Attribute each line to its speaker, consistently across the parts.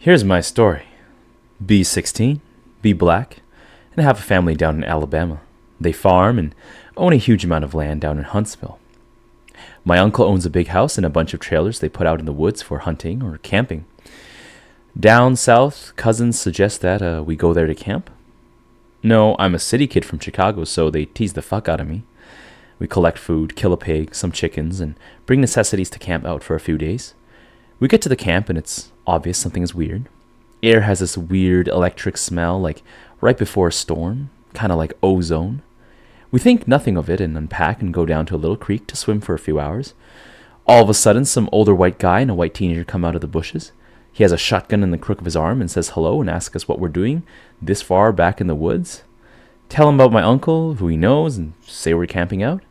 Speaker 1: Here's my story. Be 16, be black, and have a family down in Alabama. They farm and own a huge amount of land down in Huntsville. My uncle owns a big house and a bunch of trailers they put out in the woods for hunting or camping. Down south, cousins suggest that we go there to camp. No, I'm a city kid from Chicago, so they tease the fuck out of me. We collect food, kill a pig, some chickens, and bring necessities to camp out for a few days. We get to the camp and it's obvious something is weird. Air has this weird electric smell, like right before a storm, kind of like ozone. We think nothing of it and unpack and go down to a little creek to swim for a few hours. All of a sudden, some older white guy and a white teenager come out of the bushes. He has a shotgun in the crook of his arm and says hello and asks us what we're doing this far back in the woods. Tell him about my uncle, who he knows, and say we're camping out.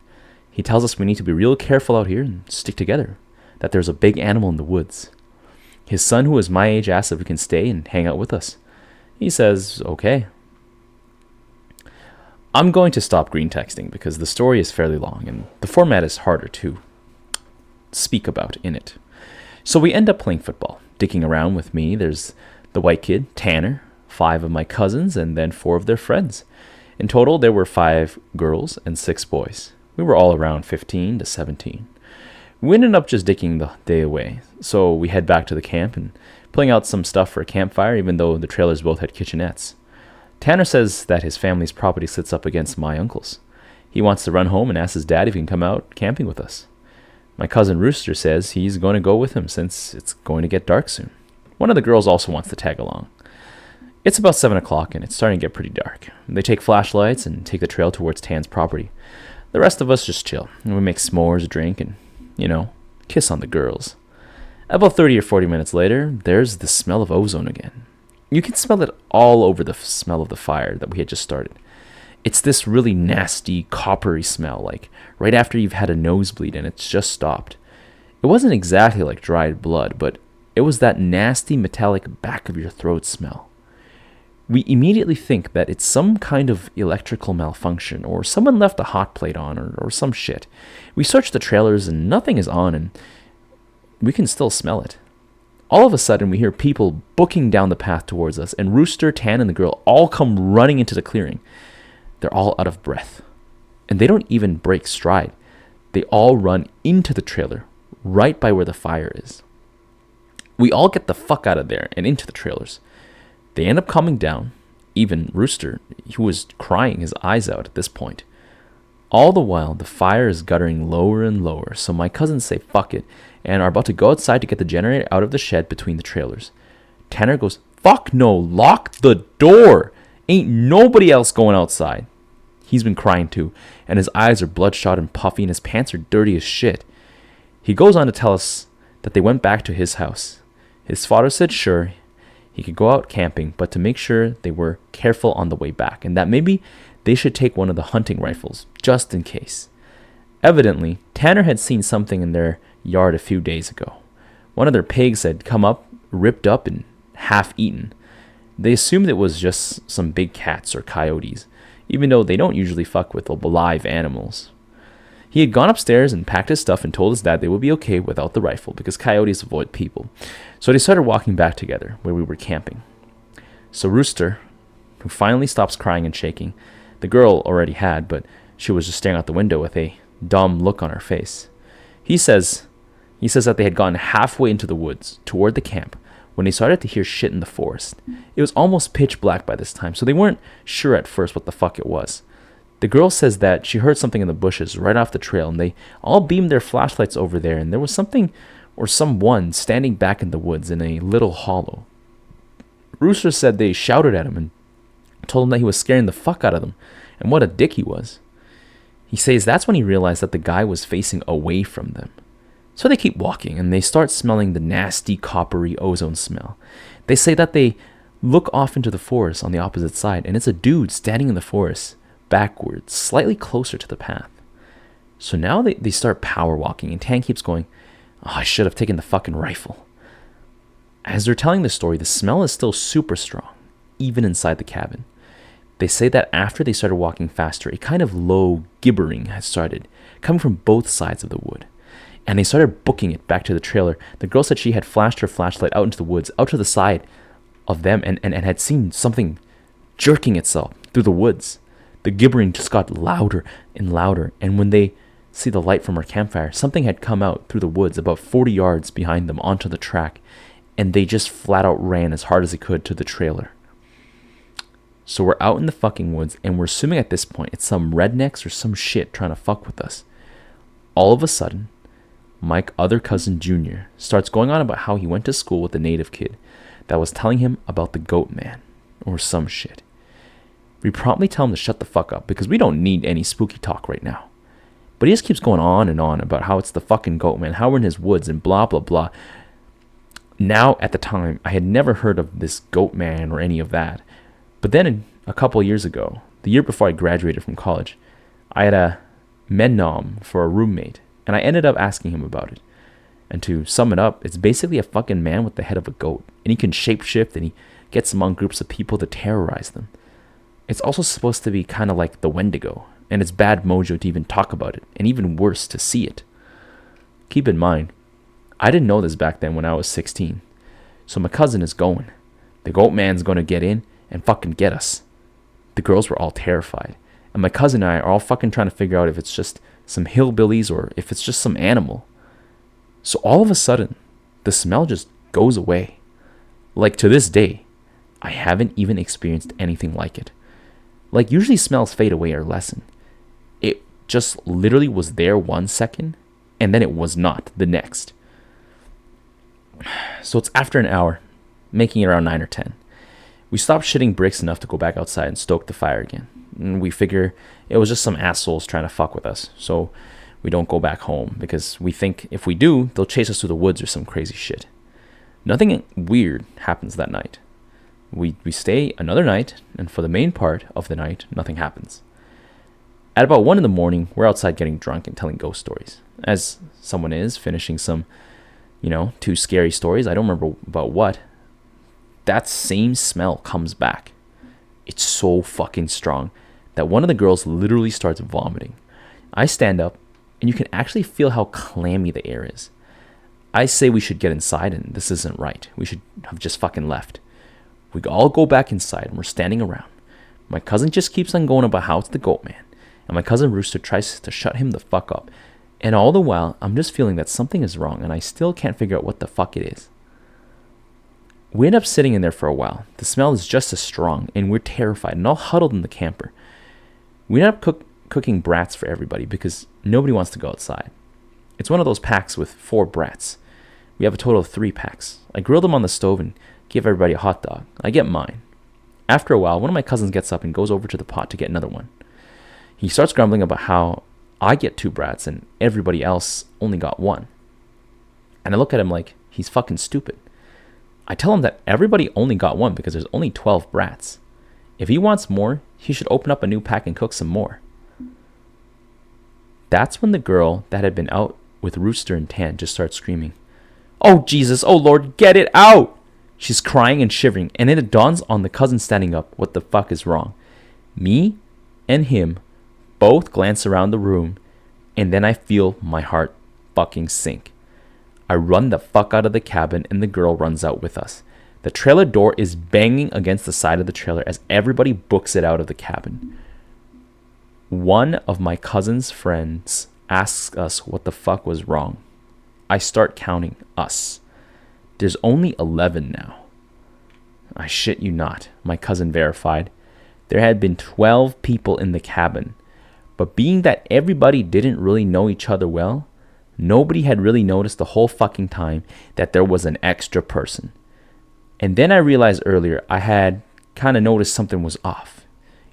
Speaker 1: He tells us we need to be real careful out here and stick together, that there's a big animal in the woods. His son, who is my age, asks if we can stay and hang out with us. He says, okay. I'm going to stop green texting because the story is fairly long and the format is harder to speak about in it. So we end up playing football. Dicking around with me, there's the white kid, Tanner, 5 of my cousins, and then 4 of their friends. In total, there were 5 girls and 6 boys. We were all around 15 to 17. We ended up just dicking the day away, so we head back to the camp and pulling out some stuff for a campfire, even though the trailers both had kitchenettes. Tanner says that his family's property sits up against my uncle's. He wants to run home and asks his dad if he can come out camping with us. My cousin Rooster says he's going to go with him since it's going to get dark soon. One of the girls also wants to tag along. It's about 7 o'clock and it's starting to get pretty dark. They take flashlights and take the trail towards Tan's property. The rest of us just chill, and we make s'mores, drink, and, kiss on the girls. About 30 or 40 minutes later, there's the smell of ozone again. You can smell it all over the smell of the fire that we had just started. It's this really nasty, coppery smell, like right after you've had a nosebleed and it's just stopped. It wasn't exactly like dried blood, but it was that nasty metallic back of your throat smell. We immediately think that it's some kind of electrical malfunction or someone left a hot plate on or some shit. We search the trailers and nothing is on and we can still smell it. All of a sudden we hear people booking down the path towards us and Rooster, Tan, and the girl all come running into the clearing. They're all out of breath and they don't even break stride. They all run into the trailer right by where the fire is. We all get the fuck out of there and into the trailers. They end up calming down, even Rooster, who was crying his eyes out at this point. All the while, the fire is guttering lower and lower, so my cousins say fuck it, and are about to go outside to get the generator out of the shed between the trailers. Tanner goes, fuck no, lock the door! Ain't nobody else going outside. He's been crying too, and his eyes are bloodshot and puffy, and his pants are dirty as shit. He goes on to tell us that they went back to his house. His father said sure, he could go out camping, but to make sure they were careful on the way back, and that maybe they should take one of the hunting rifles, just in case. Evidently, Tanner had seen something in their yard a few days ago. One of their pigs had come up, ripped up, and half eaten. They assumed it was just some big cats or coyotes, even though they don't usually fuck with live animals. He had gone upstairs and packed his stuff and told his dad they would be okay without the rifle because coyotes avoid people. So they started walking back together where we were camping. So Rooster, who finally stops crying and shaking, the girl already had, but she was just staring out the window with a dumb look on her face. He says that they had gotten halfway into the woods toward the camp when they started to hear shit in the forest. It was almost pitch black by this time, so they weren't sure at first what the fuck it was. The girl says that she heard something in the bushes right off the trail, and they all beamed their flashlights over there, and there was something or someone standing back in the woods in a little hollow. Rooster said they shouted at him and told him that he was scaring the fuck out of them, and what a dick he was. He says that's when he realized that the guy was facing away from them. So they keep walking, and they start smelling the nasty, coppery ozone smell. They say that they look off into the forest on the opposite side, and it's a dude standing in the forest, backwards, slightly closer to the path. So now they start power walking, and Tan keeps going, oh, I should have taken the fucking rifle. As they're telling the story, the smell is still super strong, even inside the cabin. They say that after they started walking faster, a kind of low gibbering has started, coming from both sides of the wood. and they started booking it back to the trailer. The girl said she had flashed her flashlight out into the woods, out to the side of them, and had seen something jerking itself through the woods. The gibbering just got louder and louder, and when they see the light from our campfire, something had come out through the woods about 40 yards behind them onto the track, and they just flat out ran as hard as they could to the trailer. So we're out in the fucking woods, and we're assuming at this point it's some rednecks or some shit trying to fuck with us. All of a sudden, my other cousin Junior starts going on about how he went to school with a native kid that was telling him about the goatman or some shit. We promptly tell him to shut the fuck up because we don't need any spooky talk right now. But he just keeps going on and on about how it's the fucking goatman, how we're in his woods and blah, blah, blah. Now, at the time, I had never heard of this goatman or any of that. But then a couple of years ago, the year before I graduated from college, I had a mednom for a roommate, and I ended up asking him about it. And to sum it up, it's basically a fucking man with the head of a goat, and he can shapeshift, and he gets among groups of people to terrorize them. It's also supposed to be kind of like the Wendigo, and it's bad mojo to even talk about it, and even worse to see it. Keep in mind, I didn't know this back then when I was 16. So my cousin is going. The goat man's going to get in and fucking get us. The girls were all terrified. And my cousin and I are all fucking trying to figure out if it's just some hillbillies or if it's just some animal. So all of a sudden, the smell just goes away. Like to this day, I haven't even experienced anything like it. Like usually smells fade away or lessen. It just literally was there 1 second and then it was not the next. So it's after an hour, making it around 9 or 10. We stopped shitting bricks enough to go back outside and stoke the fire again. And we figure it was just some assholes trying to fuck with us. So we don't go back home because we think if we do, they'll chase us through the woods or some crazy shit. Nothing weird happens that night. We stay another night, and for the main part of the night, nothing happens. At about 1 in the morning, we're outside getting drunk and telling ghost stories. As someone is, finishing some, 2 scary stories. I don't remember about what. That same smell comes back. It's so fucking strong that one of the girls literally starts vomiting. I stand up, and you can actually feel how clammy the air is. I say we should get inside, and this isn't right. We should have just fucking left. We all go back inside, and we're standing around. My cousin just keeps on going about how it's the goat man, and my cousin Rooster tries to shut him the fuck up. And all the while, I'm just feeling that something is wrong, and I still can't figure out what the fuck it is. We end up sitting in there for a while. The smell is just as strong, and we're terrified and all huddled in the camper. We end up cooking brats for everybody because nobody wants to go outside. It's one of those packs with 4 brats. We have a total of 3 packs. I grill them on the stove and give everybody a hot dog. I get mine. After a while, one of my cousins gets up and goes over to the pot to get another one. He starts grumbling about how I get 2 brats and everybody else only got 1. And I look at him like he's fucking stupid. I tell him that everybody only got 1 because there's only 12 brats. If he wants more, he should open up a new pack and cook some more. That's when the girl that had been out with Rooster and Tan just starts screaming, "Oh Jesus, oh Lord, get it out!" She's crying and shivering, and then it dawns on the cousin standing up what the fuck is wrong. Me and him both glance around the room, and then I feel my heart fucking sink. I run the fuck out of the cabin, and the girl runs out with us. The trailer door is banging against the side of the trailer as everybody books it out of the cabin. One of my cousin's friends asks us what the fuck was wrong. I start counting us. There's only 11 now. I shit you not, my cousin verified. There had been 12 people in the cabin, but being that everybody didn't really know each other well, nobody had really noticed the whole fucking time that there was an extra person. And then I realized earlier I had kind of noticed something was off.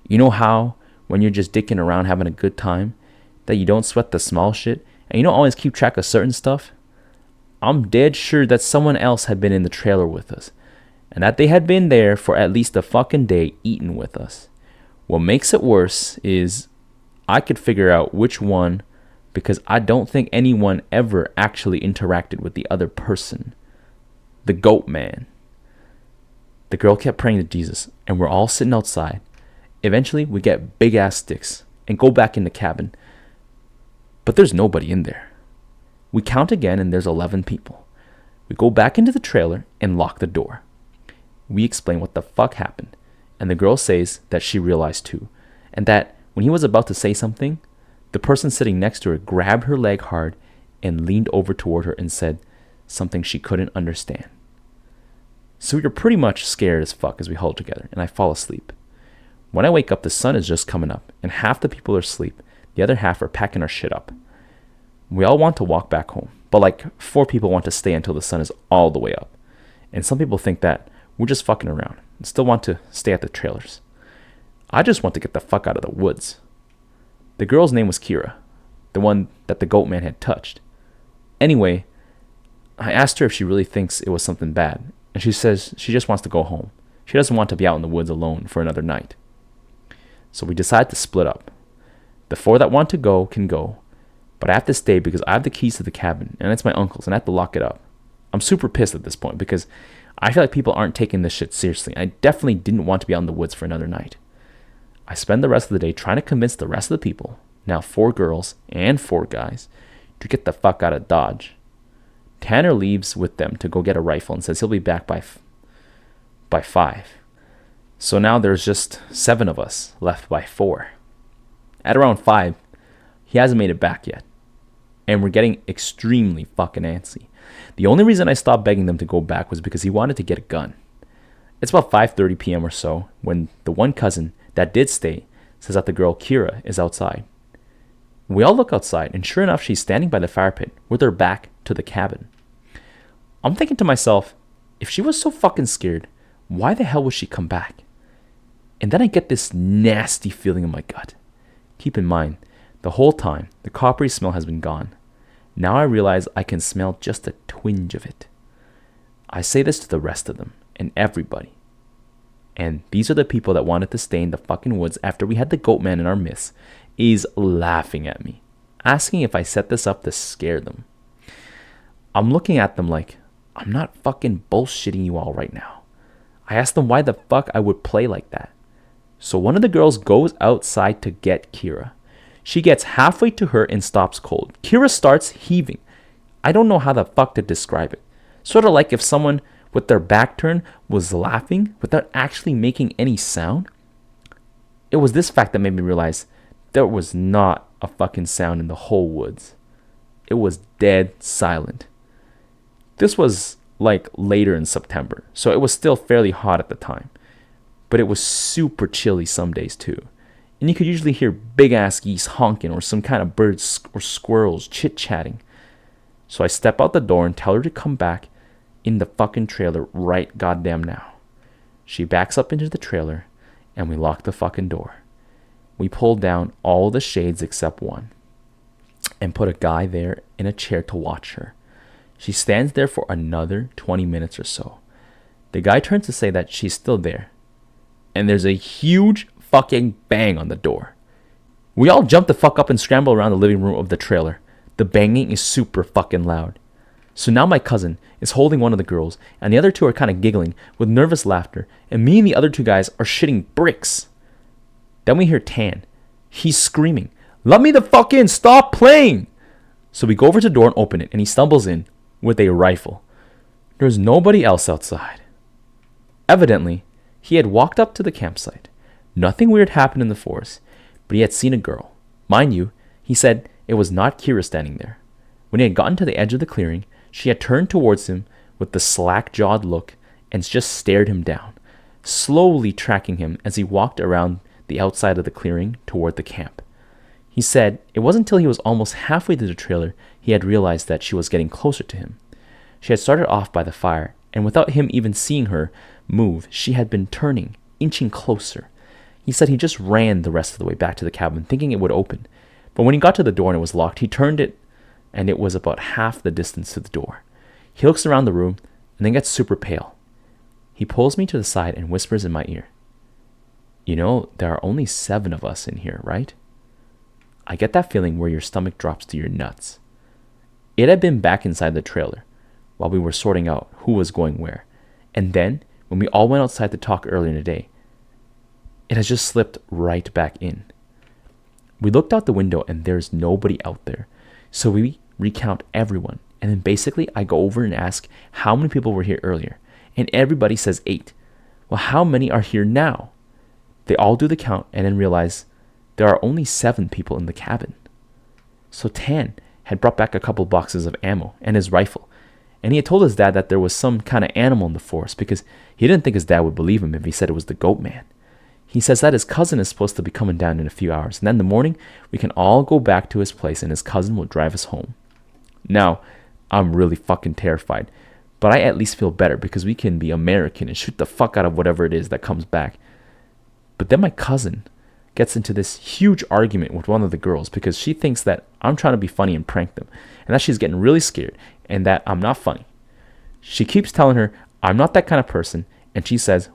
Speaker 1: You know how when you're just dicking around having a good time, that you don't sweat the small shit, and you don't always keep track of certain stuff? I'm dead sure that someone else had been in the trailer with us, and that they had been there for at least a fucking day eating with us. What makes it worse is I could figure out which one, because I don't think anyone ever actually interacted with the other person. The goat man. The girl kept praying to Jesus, and we're all sitting outside. Eventually, we get big-ass sticks and go back in the cabin. But there's nobody in there. We count again and there's 11 people. We go back into the trailer and lock the door. We explain what the fuck happened, and the girl says that she realized too, and that when he was about to say something, the person sitting next to her grabbed her leg hard and leaned over toward her and said something she couldn't understand. So we were pretty much scared as fuck as we huddle together, and I fall asleep. When I wake up, the sun is just coming up, and half the people are asleep. The other half are packing our shit up. We all want to walk back home, but like 4 people want to stay until the sun is all the way up. And some people think that we're just fucking around and still want to stay at the trailers. I just want to get the fuck out of the woods. The girl's name was Kira, the one that the goat man had touched. Anyway, I asked her if she really thinks it was something bad, and she says she just wants to go home. She doesn't want to be out in the woods alone for another night. So we decide to split up. The 4 that want to go can go, but I have to stay because I have the keys to the cabin, and it's my uncle's, and I have to lock it up. I'm super pissed at this point because I feel like people aren't taking this shit seriously. I definitely didn't want to be out in the woods for another night. I spend the rest of the day trying to convince the rest of the people, now 4 girls and 4 guys, to get the fuck out of Dodge. Tanner leaves with them to go get a rifle and says he'll be back by 5. So now there's just 7 of us left by 4. At around 5, he hasn't made it back yet. And we're getting extremely fucking antsy. The only reason I stopped begging them to go back was because he wanted to get a gun. It's about 5:30 p.m. or so when the one cousin that did stay says that the girl Kira is outside. We all look outside, and sure enough, she's standing by the fire pit with her back to the cabin. I'm thinking to myself, if she was so fucking scared, why the hell would she come back? And then I get this nasty feeling in my gut. Keep in mind, the whole time, the coppery smell has been gone. Now I realize I can smell just a twinge of it. I say this to the rest of them, and everybody. And these are the people that wanted to stay in the fucking woods after we had the goat man in our midst, is laughing at me, asking if I set this up to scare them. I'm looking at them like, I'm not fucking bullshitting you all right now. I asked them why the fuck I would play like that. So one of the girls goes outside to get Kira. She gets halfway to her and stops cold. Kira starts heaving. I don't know how the fuck to describe it. Sort of like if someone with their back turned was laughing without actually making any sound. It was this fact that made me realize there was not a fucking sound in the whole woods. It was dead silent. This was like later in September, so it was still fairly hot at the time. But it was super chilly some days too. And you could usually hear big-ass geese honking or some kind of birds or squirrels chit-chatting. So I step out the door and tell her to come back in the fucking trailer right goddamn now. She backs up into the trailer and we lock the fucking door. We pull down all the shades except one and put a guy there in a chair to watch her. She stands there for another 20 minutes or so. The guy turns to say that she's still there. And there's a huge fucking bang on the door. We all jump the fuck up and scramble around the living room of the trailer. The banging is super fucking loud. So now my cousin is holding one of the girls, and the other 2 are kind of giggling with nervous laughter, and me and the other 2 guys are shitting bricks. Then we hear Tan. He's screaming, "Let me the fuck in! Stop playing!" So we go over to the door and open it, and he stumbles in with a rifle. There's nobody else outside. Evidently, he had walked up to the campsite. Nothing weird happened in the forest, but he had seen a girl. Mind you, he said it was not Kira standing there. When he had gotten to the edge of the clearing, she had turned towards him with the slack-jawed look and just stared him down, slowly tracking him as he walked around the outside of the clearing toward the camp. He said it wasn't until he was almost halfway to the trailer he had realized that she was getting closer to him. She had started off by the fire, and without him even seeing her move, she had been turning, inching closer. He said he just ran the rest of the way back to the cabin, thinking it would open. But when he got to the door and it was locked, he turned it, and it was about half the distance to the door. He looks around the room, and then gets super pale. He pulls me to the side and whispers in my ear, "You know, there are only 7 of us in here, right?" I get that feeling where your stomach drops to your nuts. It had been back inside the trailer while we were sorting out who was going where. And then, when we all went outside to talk earlier in the day, it has just slipped right back in. We looked out the window and there's nobody out there. So we recount everyone. And then basically I go over and ask how many people were here earlier. And everybody says 8. Well, how many are here now? They all do the count and then realize there are only 7 people in the cabin. So Tan had brought back a couple boxes of ammo and his rifle. And he had told his dad that there was some kind of animal in the forest because he didn't think his dad would believe him if he said it was the goatman. He says that his cousin is supposed to be coming down in a few hours. And then in the morning, we can all go back to his place and his cousin will drive us home. Now, I'm really fucking terrified. But I at least feel better because we can be American and shoot the fuck out of whatever it is that comes back. But then my cousin gets into this huge argument with one of the girls because she thinks that I'm trying to be funny and prank them. And that she's getting really scared and that I'm not funny. She keeps telling her, I'm not that kind of person. And she says,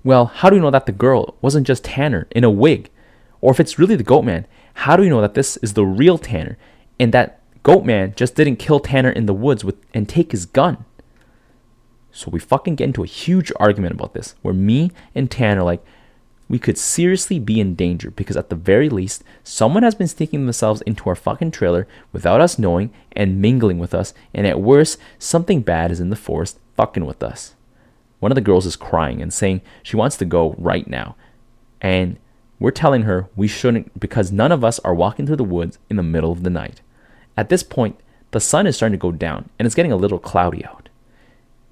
Speaker 1: well, how do you know that the girl wasn't just Tanner in a wig? Or if it's really the goatman, how do you know that this is the real Tanner and that goatman just didn't kill Tanner in the woods and take his gun? So we fucking get into a huge argument about this where me and Tanner are like, we could seriously be in danger because at the very least, someone has been sneaking themselves into our fucking trailer without us knowing and mingling with us. And at worst, something bad is in the forest fucking with us. One of the girls is crying and saying she wants to go right now. And we're telling her we shouldn't because none of us are walking through the woods in the middle of the night. At this point, the sun is starting to go down and it's getting a little cloudy out.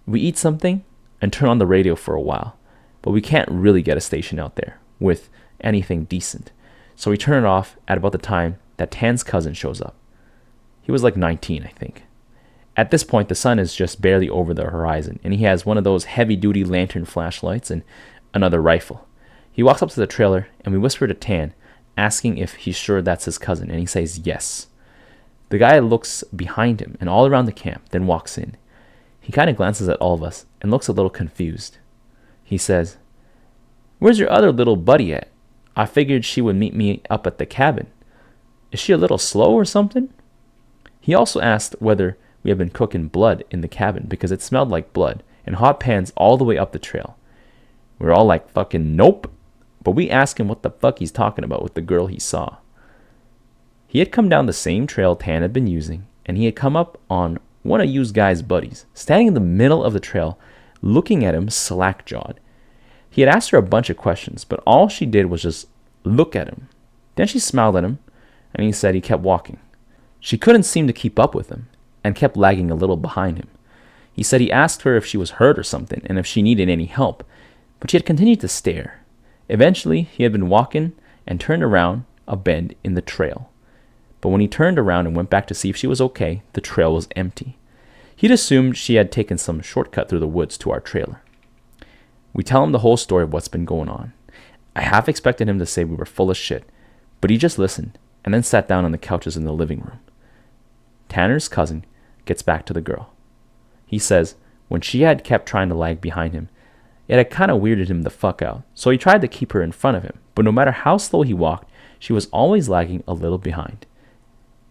Speaker 1: We eat something and turn on the radio for a while, but we can't really get a station out there with anything decent. So we turn it off at about the time that Tan's cousin shows up. He was like 19, I think. At this point, the sun is just barely over the horizon, and he has one of those heavy-duty lantern flashlights and another rifle. He walks up to the trailer, and we whisper to Tan, asking if he's sure that's his cousin, and he says yes. The guy looks behind him and all around the camp, then walks in. He kind of glances at all of us and looks a little confused. He says, where's your other little buddy at? I figured she would meet me up at the cabin. Is she a little slow or something? He also asked whether we had been cooking blood in the cabin because it smelled like blood and hot pans all the way up the trail. We're all like fucking nope, but we asked him what the fuck he's talking about with the girl he saw. He had come down the same trail Tan had been using, and he had come up on one of you guys' buddies, standing in the middle of the trail, looking at him slack-jawed. He had asked her a bunch of questions, but all she did was just look at him. Then she smiled at him, and he said he kept walking. She couldn't seem to keep up with him, and kept lagging a little behind him. He said he asked her if she was hurt or something, and if she needed any help, but she had continued to stare. Eventually, he had been walking and turned around a bend in the trail. But when he turned around and went back to see if she was okay, the trail was empty. He'd assumed she had taken some shortcut through the woods to our trailer. We tell him the whole story of what's been going on. I half expected him to say we were full of shit, but he just listened and then sat down on the couches in the living room. Tanner's cousin gets back to the girl. He says when she had kept trying to lag behind him, it had kind of weirded him the fuck out, so he tried to keep her in front of him, but no matter how slow he walked, she was always lagging a little behind.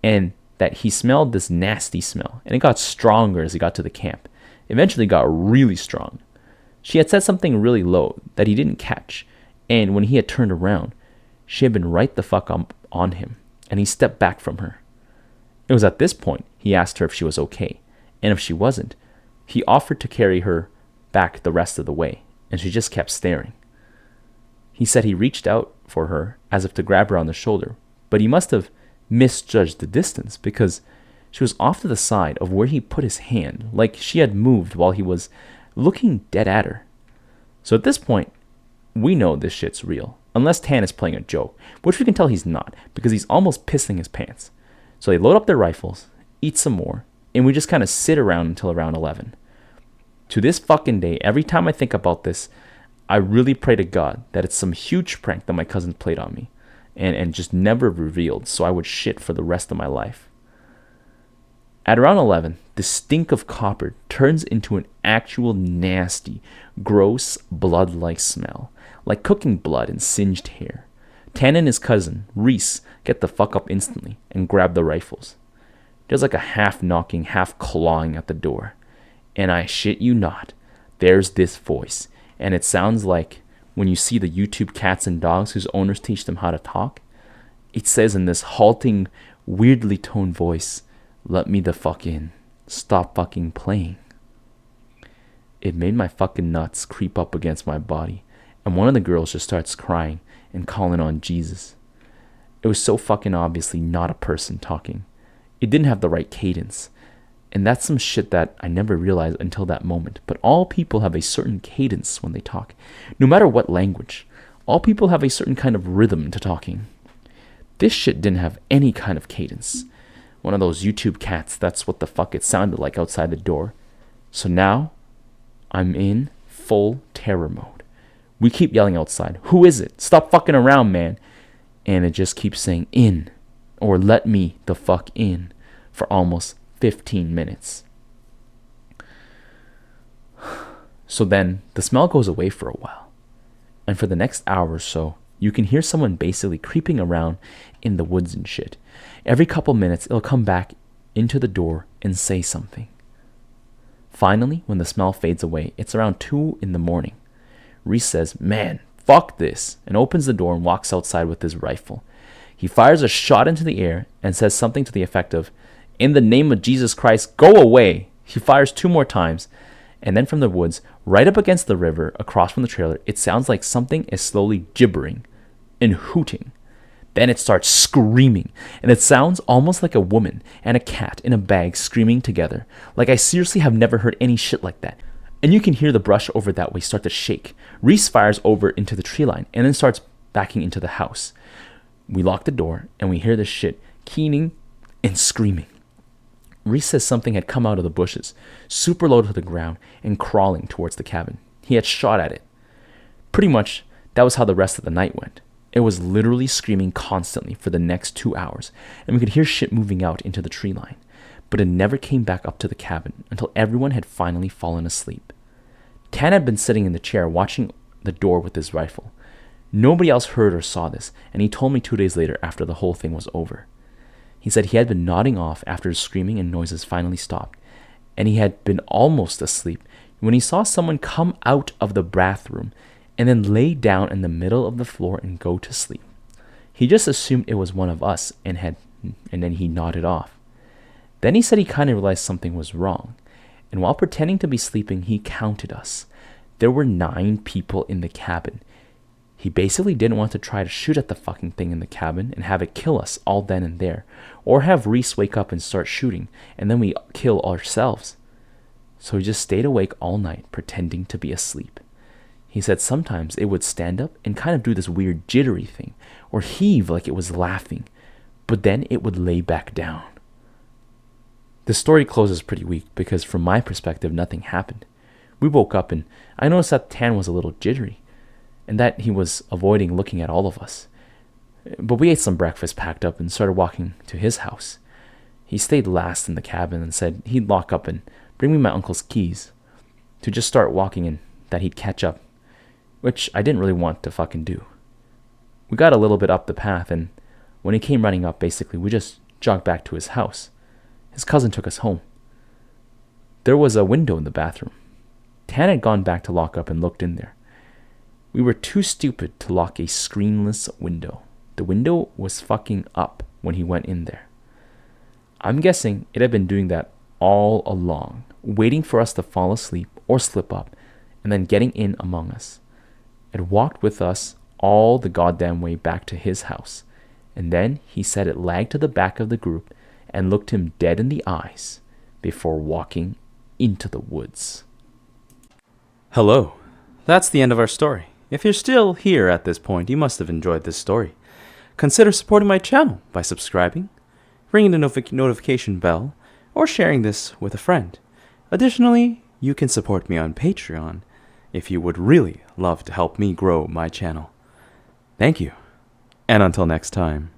Speaker 1: And that he smelled this nasty smell, and it got stronger as he got to the camp. Eventually got really strong. She had said something really low that he didn't catch, and when he had turned around, she had been right the fuck on him, and he stepped back from her. It was at this point he asked her if she was okay, and if she wasn't, he offered to carry her back the rest of the way, and she just kept staring. He said he reached out for her as if to grab her on the shoulder, but he must have misjudged the distance because she was off to the side of where he put his hand, like she had moved while he was looking dead at her. So at this point, we know this shit's real, unless Tan is playing a joke, which we can tell he's not, because he's almost pissing his pants. So they load up their rifles, eat some more, and we just kind of sit around until around 11. To this fucking day, every time I think about this, I really pray to God that it's some huge prank that my cousin played on me, and just never revealed, so I would shit for the rest of my life. At around 11, the stink of copper turns into an actual nasty, gross, blood-like smell, like cooking blood and singed hair. Tan and his cousin, Reese, get the fuck up instantly and grab the rifles. There's like a half-knocking, half-clawing at the door. And I shit you not, there's this voice, and it sounds like when you see the YouTube cats and dogs whose owners teach them how to talk. It says in this halting, weirdly toned voice, Let me the fuck in. Stop fucking playing. It made my fucking nuts creep up against my body, and one of the girls just starts crying and calling on Jesus. It was so fucking obviously not a person talking. It didn't have the right cadence. And that's some shit that I never realized until that moment. But all people have a certain cadence when they talk. No matter what language, all people have a certain kind of rhythm to talking. This shit didn't have any kind of cadence. One of those YouTube cats, that's what the fuck it sounded like outside the door. So now, I'm in full terror mode. We keep yelling outside, "Who is it? Stop fucking around, man." And it just keeps saying, "In," or "Let me the fuck in," for almost 15 minutes. So then, the smell goes away for a while. And for the next hour or so, you can hear someone basically creeping around in the woods and shit. Every couple minutes, it'll come back into the door and say something. Finally, when the smell fades away, it's around 2 in the morning. Reese says, "Man, fuck this," and opens the door and walks outside with his rifle. He fires a shot into the air and says something to the effect of, "In the name of Jesus Christ, go away." He fires 2 more times, and then from the woods, right up against the river, across from the trailer, it sounds like something is slowly gibbering and hooting. Then it starts screaming, and it sounds almost like a woman and a cat in a bag screaming together. Like, I seriously have never heard any shit like that. And you can hear the brush over that way start to shake. Reese fires over into the tree line and then starts backing into the house. We lock the door, and we hear this shit keening and screaming. Reese says something had come out of the bushes, super low to the ground, and crawling towards the cabin. He had shot at it. Pretty much, that was how the rest of the night went. It was literally screaming constantly for the next 2 hours, and we could hear shit moving out into the tree line. But it never came back up to the cabin until everyone had finally fallen asleep. Tan had been sitting in the chair watching the door with his rifle. Nobody else heard or saw this, and he told me 2 days later after the whole thing was over. He said he had been nodding off after the screaming and noises finally stopped, and he had been almost asleep when he saw someone come out of the bathroom and then lay down in the middle of the floor and go to sleep. He just assumed it was one of us and then he nodded off. Then he said he kind of realized something was wrong, and while pretending to be sleeping, he counted us. There were 9 people in the cabin. He basically didn't want to try to shoot at the fucking thing in the cabin and have it kill us all then and there, or have Reese wake up and start shooting, and then we kill ourselves. So he just stayed awake all night, pretending to be asleep. He said sometimes it would stand up and kind of do this weird jittery thing, or heave like it was laughing, but then it would lay back down. The story closes pretty weak because from my perspective, nothing happened. We woke up and I noticed that Tan was a little jittery, and that he was avoiding looking at all of us. But we ate some breakfast, packed up, and started walking to his house. He stayed last in the cabin and said he'd lock up and bring me my uncle's keys to just start walking and that he'd catch up, which I didn't really want to fucking do. We got a little bit up the path, and when he came running up, basically, we just jogged back to his house. His cousin took us home. There was a window in the bathroom. Tan had gone back to lock up and looked in there. We were too stupid to lock a screenless window. The window was fucking up when he went in there. I'm guessing it had been doing that all along, waiting for us to fall asleep or slip up, and then getting in among us. It walked with us all the goddamn way back to his house, and then he said it lagged to the back of the group and looked him dead in the eyes before walking into the woods.
Speaker 2: Hello. That's the end of our story. If you're still here at this point, you must have enjoyed this story. Consider supporting my channel by subscribing, ringing the notification bell, or sharing this with a friend. Additionally, you can support me on Patreon if you would really love to help me grow my channel. Thank you, and until next time.